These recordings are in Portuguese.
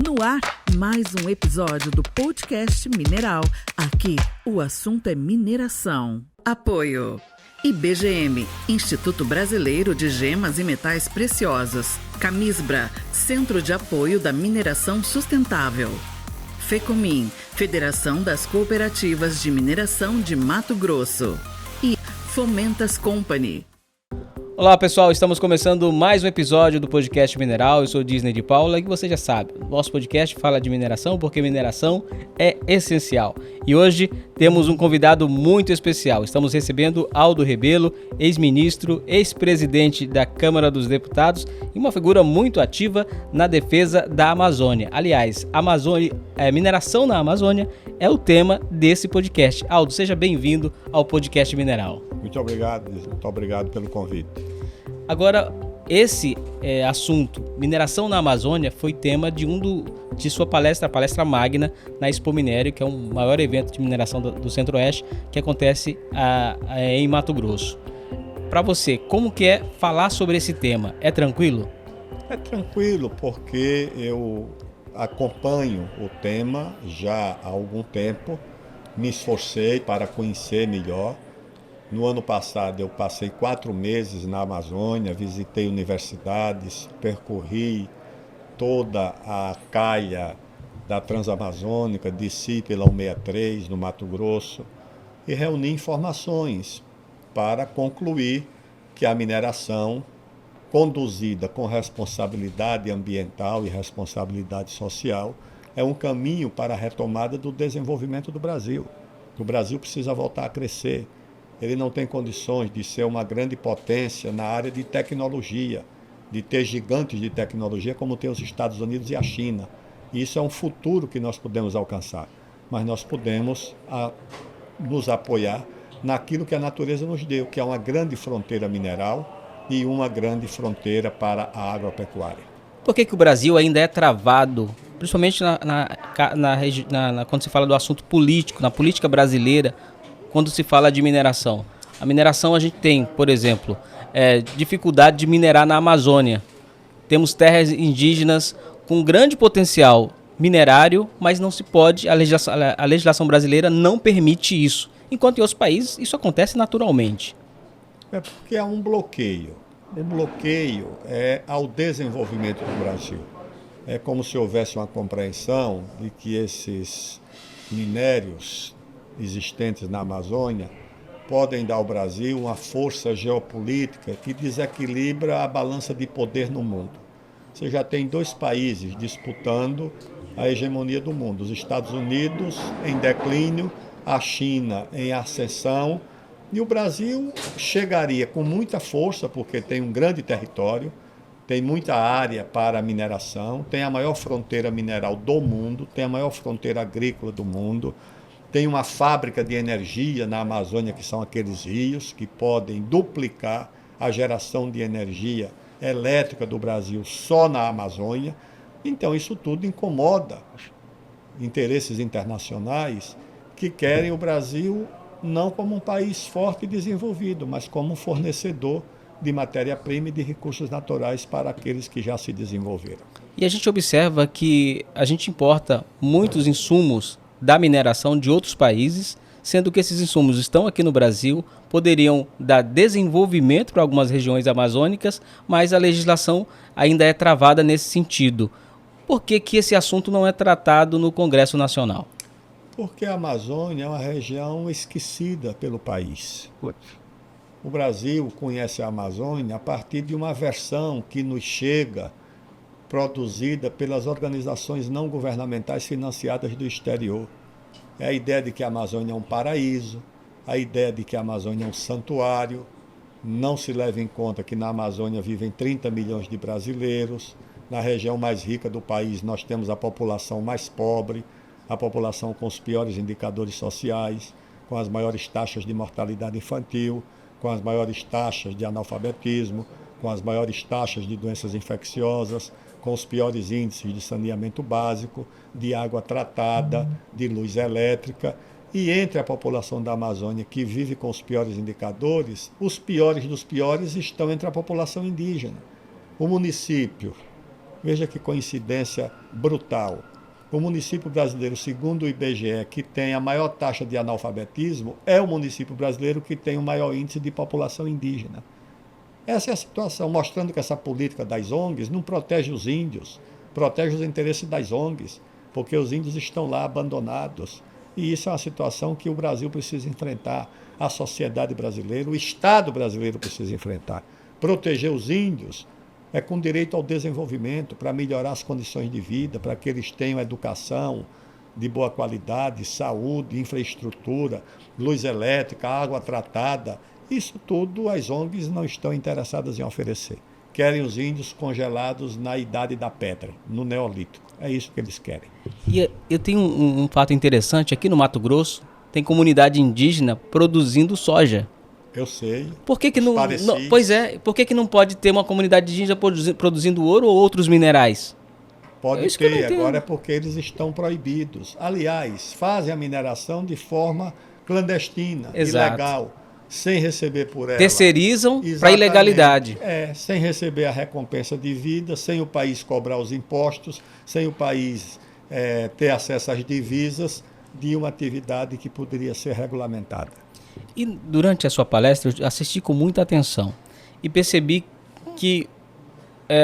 No ar, mais um episódio do podcast Mineral. Aqui, o assunto é mineração. Apoio: IBGM, Instituto Brasileiro de Gemas e Metais Preciosos. Camisbra, Centro de Apoio da Mineração Sustentável. FECOMIN, Federação das Cooperativas de Mineração de Mato Grosso. E Fomentas Company. Olá pessoal, estamos começando mais um episódio do podcast Mineral. Eu sou o Disney de Paula e você já sabe, o nosso podcast fala de mineração porque mineração é essencial. E hoje temos um convidado muito especial. Estamos recebendo Aldo Rebelo, ex-ministro, ex-presidente da Câmara dos Deputados e uma figura muito ativa na defesa da Amazônia. Aliás, mineração na Amazônia é o tema desse podcast. Aldo, seja bem-vindo ao podcast Mineral. Muito obrigado pelo convite. Agora, esse assunto, mineração na Amazônia, foi tema de sua palestra, a palestra magna na Expo Minério, que é o maior evento de mineração do Centro-Oeste, que acontece em Mato Grosso. Para você, como que é falar sobre esse tema? É tranquilo? É tranquilo, porque eu acompanho o tema já há algum tempo, me esforcei para conhecer melhor. No ano passado eu passei 4 meses na Amazônia, visitei universidades, percorri toda a caia da Transamazônica, desci pela 163 no Mato Grosso e reuni informações para concluir que a mineração conduzida com responsabilidade ambiental e responsabilidade social é um caminho para a retomada do desenvolvimento do Brasil. O Brasil precisa voltar a crescer. Ele não tem condições de ser uma grande potência na área de tecnologia, de ter gigantes de tecnologia como tem os Estados Unidos e a China. E isso é um futuro que nós podemos alcançar, mas nós podemos nos apoiar naquilo que a natureza nos deu, que é uma grande fronteira mineral e uma grande fronteira para a agropecuária. Por que o Brasil ainda é travado, principalmente quando se fala do assunto político, na política brasileira, quando se fala de mineração? A mineração a gente tem, por exemplo, dificuldade de minerar na Amazônia. Temos terras indígenas com grande potencial minerário, mas não se pode, a legislação brasileira não permite isso. Enquanto em outros países isso acontece naturalmente. É porque há um bloqueio. O bloqueio é ao desenvolvimento do Brasil. É como se houvesse uma compreensão de que esses minérios existentes na Amazônia podem dar ao Brasil uma força geopolítica que desequilibra a balança de poder no mundo. Você já tem 2 países disputando a hegemonia do mundo, os Estados Unidos em declínio, a China em ascensão, e o Brasil chegaria com muita força, porque tem um grande território, tem muita área para a mineração, tem a maior fronteira mineral do mundo, tem a maior fronteira agrícola do mundo, tem uma fábrica de energia na Amazônia, que são aqueles rios, que podem duplicar a geração de energia elétrica do Brasil só na Amazônia. Então, isso tudo incomoda interesses internacionais que querem o Brasil não como um país forte e desenvolvido, mas como um fornecedor de matéria-prima e de recursos naturais para aqueles que já se desenvolveram. E a gente observa que a gente importa muitos insumos da mineração de outros países, sendo que esses insumos estão aqui no Brasil, poderiam dar desenvolvimento para algumas regiões amazônicas, mas a legislação ainda é travada nesse sentido. Por que esse assunto não é tratado no Congresso Nacional? Porque a Amazônia é uma região esquecida pelo país. O Brasil conhece a Amazônia a partir de uma versão que nos chega produzida pelas organizações não governamentais financiadas do exterior. É a ideia de que a Amazônia é um paraíso, a ideia de que a Amazônia é um santuário. Não se leva em conta que na Amazônia vivem 30 milhões de brasileiros. Na região mais rica do país nós temos a população mais pobre, a população com os piores indicadores sociais, com as maiores taxas de mortalidade infantil, com as maiores taxas de analfabetismo, com as maiores taxas de doenças infecciosas, com os piores índices de saneamento básico, de água tratada, de luz elétrica. E entre a população da Amazônia, que vive com os piores indicadores, os piores dos piores estão entre a população indígena. O município Veja que coincidência brutal. O município brasileiro, segundo o IBGE, que tem a maior taxa de analfabetismo, é o município brasileiro que tem o maior índice de população indígena. Essa é a situação, mostrando que essa política das ONGs não protege os índios, protege os interesses das ONGs, porque os índios estão lá abandonados. E isso é uma situação que o Brasil precisa enfrentar, a sociedade brasileira, o Estado brasileiro precisa enfrentar. Proteger os índios é com direito ao desenvolvimento, para melhorar as condições de vida, para que eles tenham educação de boa qualidade, saúde, infraestrutura, luz elétrica, água tratada. Isso tudo as ONGs não estão interessadas em oferecer. Querem os índios congelados na idade da pedra, no Neolítico. É isso que eles querem. E eu tenho um fato interessante, aqui no Mato Grosso, tem comunidade indígena produzindo soja. Eu sei. Por que não, pois é, por que não pode ter uma comunidade indígena produzindo ouro ou outros minerais? Pode ter, agora é porque eles estão proibidos. Aliás, fazem a mineração de forma clandestina, ilegal, sem receber por ela. Terceirizam para ilegalidade. Sem receber a recompensa de vida, sem o país cobrar os impostos, sem o país ter acesso às divisas de uma atividade que poderia ser regulamentada. E durante a sua palestra eu assisti com muita atenção e percebi que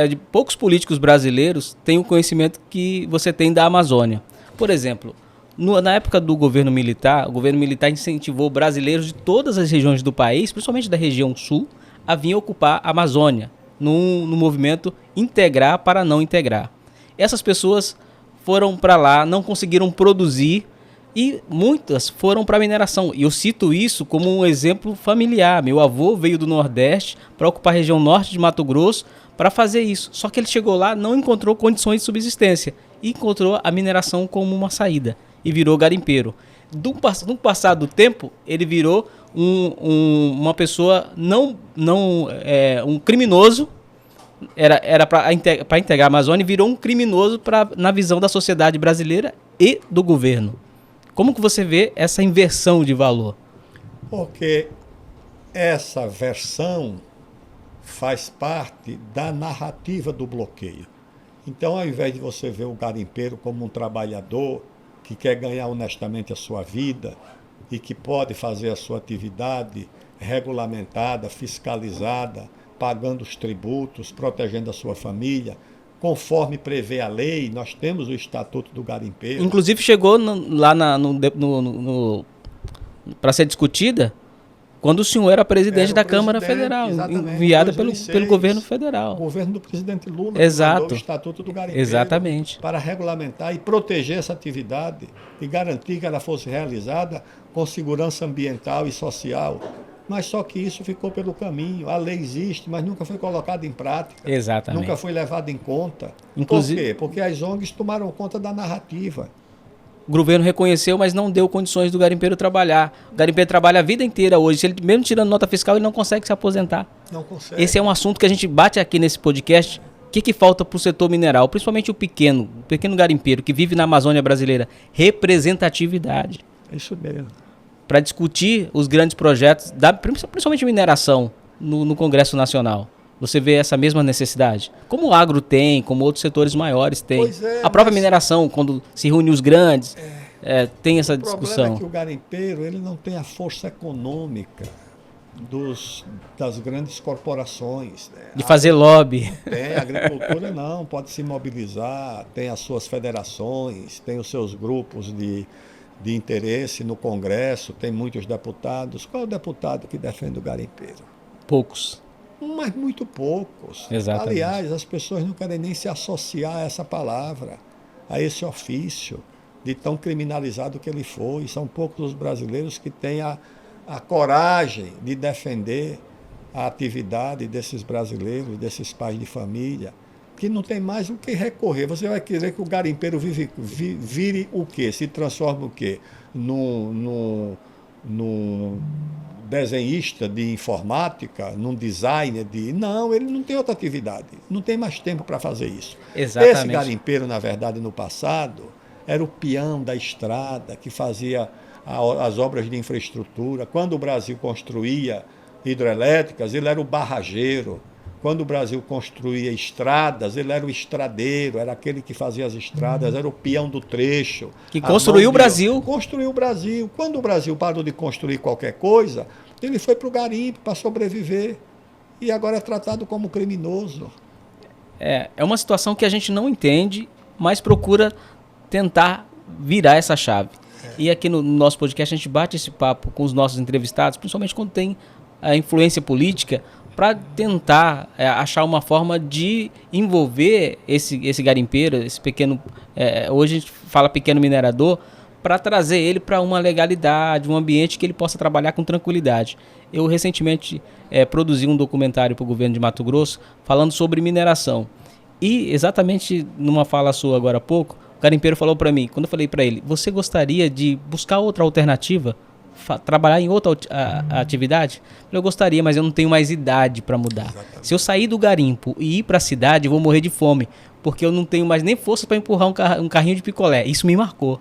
de poucos políticos brasileiros têm o conhecimento que você tem da Amazônia. Por exemplo, na época do governo militar, o governo militar incentivou brasileiros de todas as regiões do país, principalmente da região sul, a vir ocupar a Amazônia, no movimento integrar para não integrar. Essas pessoas foram para lá, não conseguiram produzir, e muitas foram para a mineração. E eu cito isso como um exemplo familiar. Meu avô veio do Nordeste para ocupar a região norte de Mato Grosso para fazer isso. Só que ele chegou lá, não encontrou condições de subsistência e encontrou a mineração como uma saída e virou garimpeiro. No passar do tempo, ele virou uma pessoa um criminoso. Era para integrar a Amazônia e virou um criminoso na visão da sociedade brasileira e do governo. Como que você vê essa inversão de valor? Porque essa versão faz parte da narrativa do bloqueio. Então, ao invés de você ver o garimpeiro como um trabalhador que quer ganhar honestamente a sua vida e que pode fazer a sua atividade regulamentada, fiscalizada, pagando os tributos, protegendo a sua família, conforme prevê a lei, nós temos o Estatuto do Garimpeiro. Inclusive chegou lá para ser discutida quando o senhor era presidente da Câmara Federal, enviada pelo governo federal. O governo do presidente Lula. Exato. O Estatuto do Garimpeiro. Exatamente. Para regulamentar e proteger essa atividade e garantir que ela fosse realizada com segurança ambiental e social. Mas só que isso ficou pelo caminho. A lei existe, mas nunca foi colocada em prática. Exatamente. Nunca foi levada em conta. Inclusive, por quê? Porque as ONGs tomaram conta da narrativa. O governo reconheceu, mas não deu condições do garimpeiro trabalhar. O garimpeiro trabalha a vida inteira hoje. Se ele, mesmo tirando nota fiscal, ele não consegue se aposentar. Não consegue. Esse é um assunto que a gente bate aqui nesse podcast. O que falta para o setor mineral? Principalmente o pequeno garimpeiro que vive na Amazônia brasileira. Representatividade. É isso mesmo. Para discutir os grandes projetos, principalmente mineração, no Congresso Nacional. Você vê essa mesma necessidade? Como o agro tem, como outros setores maiores têm. A própria mineração, quando se reúne os grandes, tem essa discussão. O problema é que o garimpeiro ele não tem a força econômica das grandes corporações. Né? De fazer lobby. A agricultura não, pode se mobilizar, tem as suas federações, tem os seus grupos de interesse no Congresso, tem muitos deputados. Qual é o deputado que defende o garimpeiro? Poucos. Mas muito poucos. Exatamente. Aliás, as pessoas não querem nem se associar a essa palavra, a esse ofício, de tão criminalizado que ele foi. São poucos os brasileiros que têm a coragem de defender a atividade desses brasileiros, desses pais de família, que não tem mais o que recorrer. Você vai querer que o garimpeiro vire o quê? Se transforme o quê? Num desenhista de informática, num designer Não, ele não tem outra atividade. Não tem mais tempo para fazer isso. Exatamente. Esse garimpeiro, na verdade, no passado, era o peão da estrada que fazia as obras de infraestrutura. Quando o Brasil construía hidrelétricas, ele era o barrageiro. Quando o Brasil construía estradas, ele era o estradeiro, era aquele que fazia as estradas, era o peão do trecho. Que construiu o Brasil. Construiu o Brasil. Quando o Brasil parou de construir qualquer coisa, ele foi para o garimpo para sobreviver. E agora é tratado como criminoso. É uma situação que a gente não entende, mas procura tentar virar essa chave. E aqui no nosso podcast a gente bate esse papo com os nossos entrevistados, principalmente quando tem a influência política, para tentar achar uma forma de envolver esse garimpeiro, esse pequeno, hoje a gente fala pequeno minerador, para trazer ele para uma legalidade, um ambiente que ele possa trabalhar com tranquilidade. Eu recentemente produzi um documentário para o governo de Mato Grosso falando sobre mineração. E exatamente numa fala sua agora há pouco, o garimpeiro falou para mim, quando eu falei para ele, você gostaria de buscar outra alternativa? Trabalhar em outra atividade? Eu gostaria, mas eu não tenho mais idade para mudar. Exatamente. Se eu sair do garimpo e ir para a cidade, eu vou morrer de fome, porque eu não tenho mais nem força para empurrar um carrinho de picolé. Isso me marcou.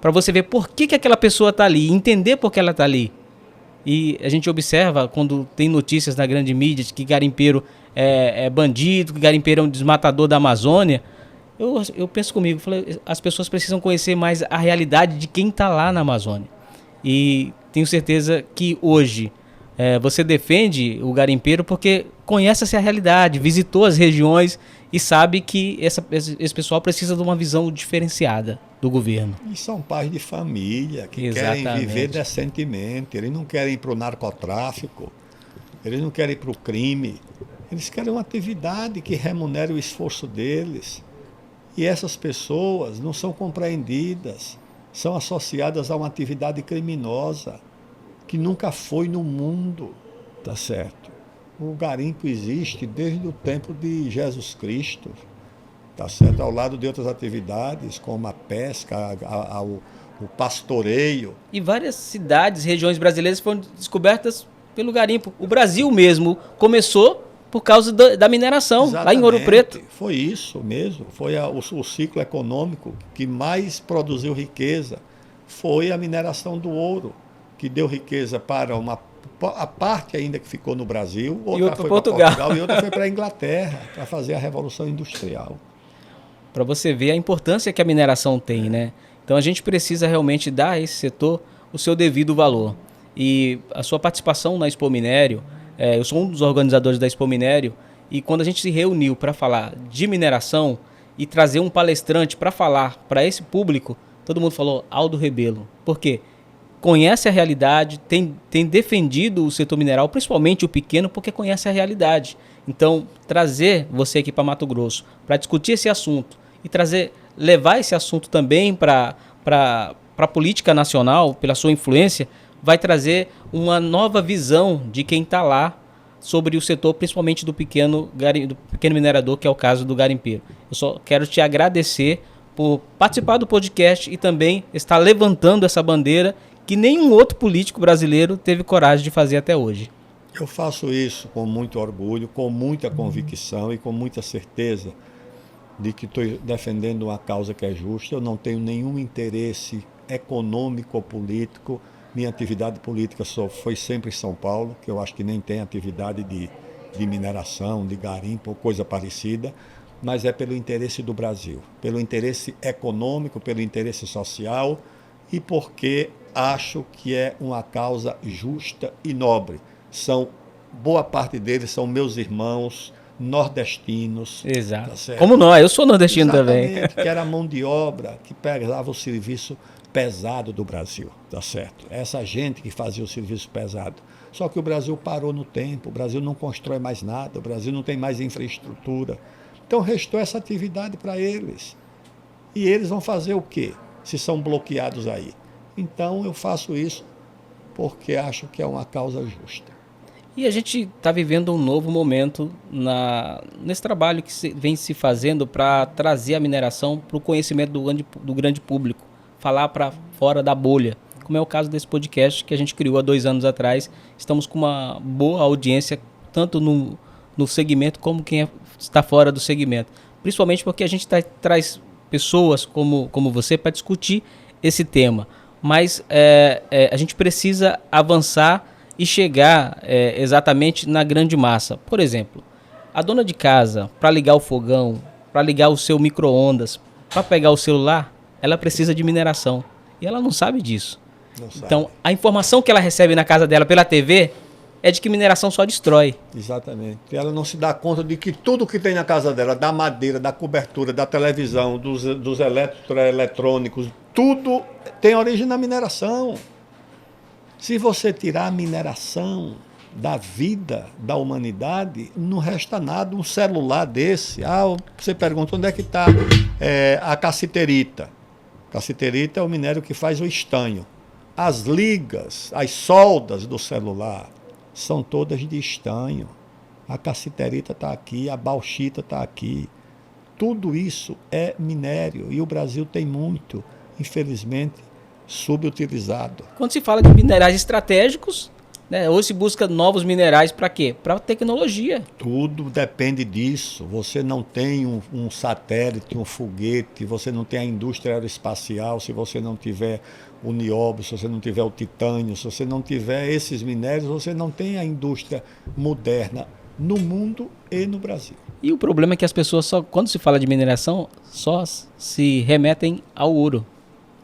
Para você ver por que aquela pessoa está ali, entender por que ela está ali. E a gente observa, quando tem notícias na grande mídia de que garimpeiro é bandido, que garimpeiro é um desmatador da Amazônia, eu penso comigo, as pessoas precisam conhecer mais a realidade de quem está lá na Amazônia. E tenho certeza que hoje você defende o garimpeiro porque conhece essa realidade, visitou as regiões e sabe que esse pessoal precisa de uma visão diferenciada do governo. E são pais de família que Exatamente. Querem viver decentemente, eles não querem ir para o narcotráfico, eles não querem ir para o crime, eles querem uma atividade que remunere o esforço deles. E essas pessoas não são compreendidas, são associadas a uma atividade criminosa que nunca foi no mundo, tá certo? O garimpo existe desde o tempo de Jesus Cristo, tá certo? Ao lado de outras atividades, como a pesca, o pastoreio. E várias cidades, regiões brasileiras foram descobertas pelo garimpo. O Brasil mesmo começou por causa da mineração, Exatamente. Lá em Ouro Preto. Foi isso mesmo, foi o ciclo econômico que mais produziu riqueza, foi a mineração do ouro, que deu riqueza para a parte ainda que ficou no Brasil, outra foi para Portugal e outra foi para a Inglaterra, para fazer a Revolução Industrial. Para você ver a importância que a mineração tem, né? Então a gente precisa realmente dar a esse setor o seu devido valor. E a sua participação na Expo Minério, eu sou um dos organizadores da Expo Minério, e quando a gente se reuniu para falar de mineração e trazer um palestrante para falar para esse público, todo mundo falou Aldo Rebelo. Por quê? Conhece a realidade, tem defendido o setor mineral, principalmente o pequeno, porque conhece a realidade. Então, trazer você aqui para Mato Grosso para discutir esse assunto e levar esse assunto também para a política nacional, pela sua influência, vai trazer uma nova visão de quem está lá sobre o setor, principalmente do pequeno minerador, que é o caso do garimpeiro. Eu só quero te agradecer por participar do podcast e também estar levantando essa bandeira que nenhum outro político brasileiro teve coragem de fazer até hoje. Eu faço isso com muito orgulho, com muita convicção e com muita certeza de que estou defendendo uma causa que é justa. Eu não tenho nenhum interesse econômico ou político. Minha atividade política foi sempre em São Paulo, que eu acho que nem tem atividade de mineração, de garimpo ou coisa parecida, mas é pelo interesse do Brasil, pelo interesse econômico, pelo interesse social e porque acho que é uma causa justa e nobre. Boa parte deles são meus irmãos nordestinos. Exato. Tá, como nós, eu sou nordestino também. Que era a mão de obra que pegava o serviço pesado do Brasil, tá certo? Essa gente que fazia o serviço pesado. Só que o Brasil parou no tempo, o Brasil não constrói mais nada, o Brasil não tem mais infraestrutura. Então restou essa atividade para eles. E eles vão fazer o quê? Se são bloqueados aí. Então eu faço isso porque acho que é uma causa justa. E a gente está vivendo um novo momento nesse trabalho que vem se fazendo para trazer a mineração para o conhecimento do grande público, falar para fora da bolha, como é o caso desse podcast que a gente criou há 2 anos atrás. Estamos com uma boa audiência, tanto no segmento como quem está fora do segmento, principalmente porque a gente traz pessoas como você para discutir esse tema. Mas a gente precisa avançar e chegar exatamente na grande massa. Por exemplo, A dona de casa, para ligar o fogão, para ligar o seu micro-ondas, para pegar o celular, ela precisa de mineração. E ela não sabe disso. Não sabe. Então, a informação que ela recebe na casa dela pela TV é de que mineração só destrói. Exatamente. E ela não se dá conta de que tudo que tem na casa dela, da madeira, da cobertura, da televisão, dos eletrônicos, tudo tem origem na mineração. Se você tirar a mineração da vida da humanidade, não resta nada. Um celular desse, você pergunta onde é que está a cassiterita. Cassiterita é o minério que faz o estanho. As ligas, as soldas do celular são todas de estanho. A cassiterita está aqui, a bauxita está aqui. Tudo isso é minério e o Brasil tem muito, infelizmente, subutilizado. Quando se fala de minerais estratégicos, né, hoje se busca novos minerais para quê? Para tecnologia. Tudo depende disso. Você não tem um satélite, um foguete, você não tem a indústria aeroespacial, se você não tiver o nióbio, se você não tiver o titânio, se você não tiver esses minérios, você não tem a indústria moderna no mundo e no Brasil. E o problema é que as pessoas, quando se fala de mineração, só se remetem ao ouro.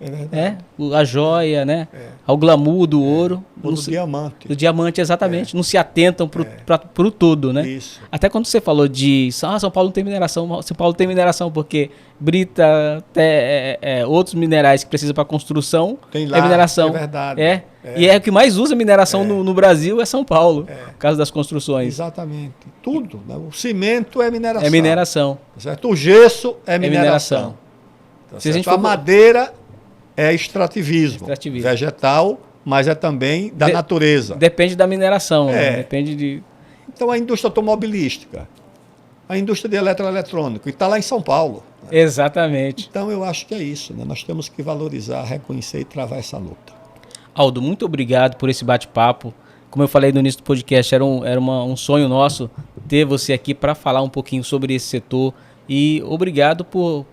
É verdade. A joia, né? Ao glamour do ouro. Ou do diamante. Do diamante, exatamente. Não se atentam para o todo, né? Isso. Até quando você falou de São Paulo não tem mineração, São Paulo tem mineração porque brita, até outros minerais que precisam para construção, tem lá, mineração. É verdade. E é o que mais usa mineração no Brasil, é São Paulo, por causa das construções. Exatamente. Tudo. Né? O cimento é mineração. É mineração. Certo? O gesso é mineração. Tá Se a gente a madeira é extrativismo vegetal, mas é também da natureza. Depende da mineração, né? Depende de... Então a indústria automobilística, a indústria de eletroeletrônico, e está lá em São Paulo. Né? Exatamente. Então eu acho que é isso, né? Nós temos que valorizar, reconhecer e travar essa luta. Aldo, muito obrigado por esse bate-papo. Como eu falei no início do podcast, era um sonho nosso ter você aqui para falar um pouquinho sobre esse setor, e obrigado por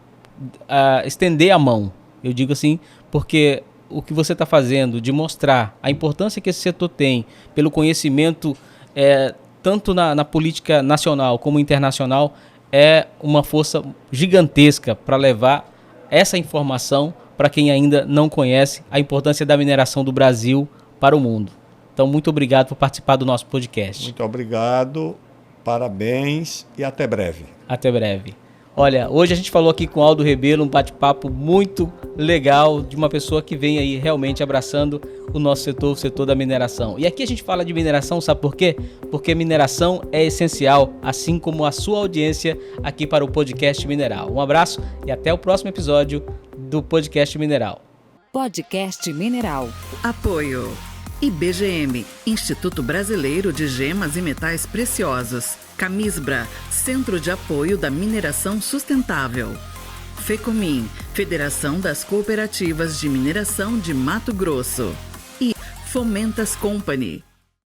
estender a mão. Eu digo assim, porque o que você está fazendo de mostrar a importância que esse setor tem pelo conhecimento, tanto na política nacional como internacional, é uma força gigantesca para levar essa informação para quem ainda não conhece a importância da mineração do Brasil para o mundo. Então, muito obrigado por participar do nosso podcast. Muito obrigado, parabéns e até breve. Até breve. Olha, hoje a gente falou aqui com Aldo Rebelo, um bate-papo muito legal de uma pessoa que vem aí realmente abraçando o nosso setor, o setor da mineração. E aqui a gente fala de mineração, sabe por quê? Porque mineração é essencial, assim como a sua audiência aqui para o Podcast Mineral. Um abraço e até o próximo episódio do Podcast Mineral. Podcast Mineral. Apoio IBGM, Instituto Brasileiro de Gemas e Metais Preciosos. Camisbra, Centro de Apoio da Mineração Sustentável. FECOMIN, Federação das Cooperativas de Mineração de Mato Grosso. E Fomentas Company,